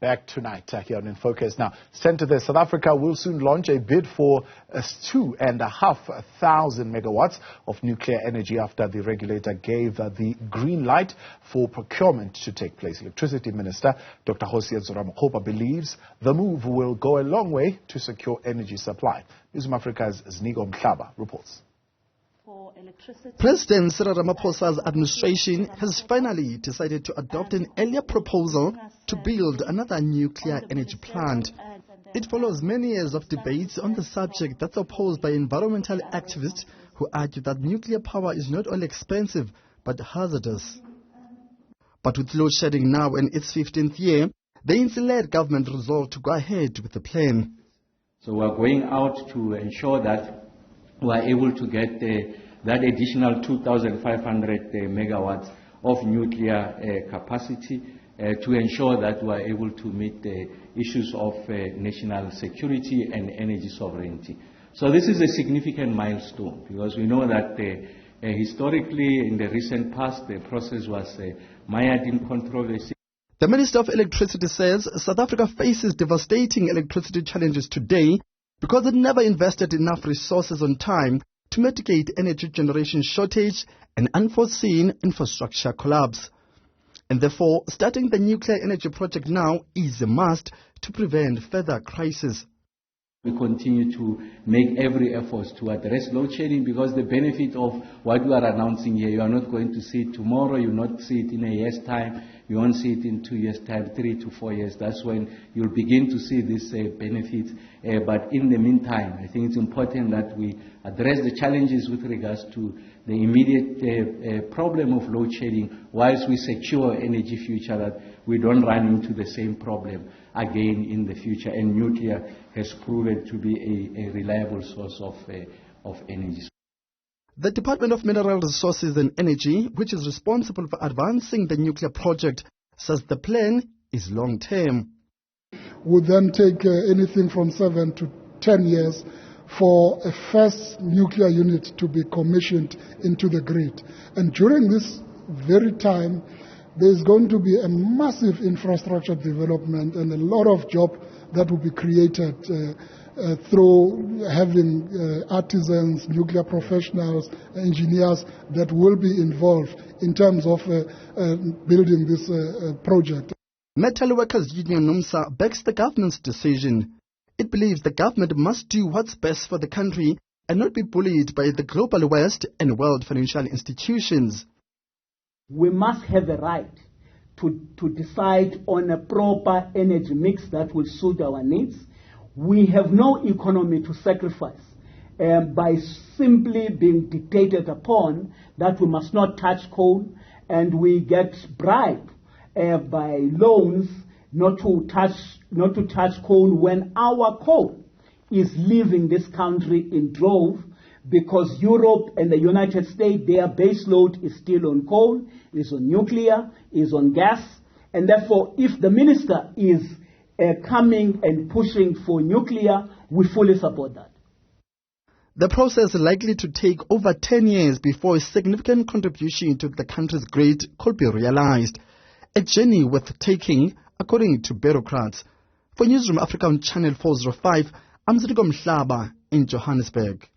Back tonight here on In Focus. Now, sent to this, South Africa will soon launch a bid for 2,500 megawatts of nuclear energy after the regulator gave the green light for procurement to take place. Electricity Minister Dr. Kgosientsho Ramokgopa believes the move will go a long way to secure energy supply. Newzroom Afrika's Ziniko Mhlaba reports. President Cyril Ramaphosa's administration has finally decided to adopt an earlier proposal to build another nuclear energy plant. It follows many years of debates on the subject that's opposed by environmental activists who argue that nuclear power is not only expensive but hazardous. But with load shedding now in its 15th year, the ANC-led government resolved to go ahead with the plan. So we are going out to ensure that we are able to get that additional 2,500 megawatts of nuclear capacity to ensure that we are able to meet the issues of national security and energy sovereignty. So this is a significant milestone because we know that historically in the recent past the process was mired in controversy. The Minister of Electricity says South Africa faces devastating electricity challenges today because it never invested enough resources on time to mitigate energy generation shortage and unforeseen infrastructure collapse. And therefore, starting the nuclear energy project now is a must to prevent further crisis. We continue to make every effort to address load shedding because the benefit of what we are announcing here, you are not going to see it tomorrow, you will not see it in a year's time, you won't see it in 2 years' time, 3 to 4 years. That's when you'll begin to see this benefit. But in the meantime, I think it's important that we address the challenges with regards to the immediate problem of load shedding whilst we secure energy future, that we don't run into the same problem again in the future. And nuclear has proven to be a reliable source of energy. The Department of Mineral Resources and Energy, which is responsible for advancing the nuclear project, says the plan is long-term. Would then take anything from 7 to 10 years for a first nuclear unit to be commissioned into the grid. And during this very time, there's going to be a massive infrastructure development and a lot of jobs that will be created through having artisans, nuclear professionals, engineers that will be involved in terms of building this project. Metal Workers Union NUMSA backs the government's decision. It believes the government must do what's best for the country and not be bullied by the global West and world financial institutions. We must have a right to decide on a proper energy mix that will suit our needs. We have no economy to sacrifice by simply being dictated upon that we must not touch coal, and we get bribed by loans not to touch coal when our coal is leaving this country in drove, because Europe and the United States, their base load is still on coal, is on nuclear, is on gas, and therefore if the minister is coming and pushing for nuclear, we fully support that. The process is likely to take over 10 years before a significant contribution to the country's grid could be realized. A journey worth taking, according to bureaucrats. For Newzroom Afrika on Channel 405, I'm Ziniko Mhlaba in Johannesburg.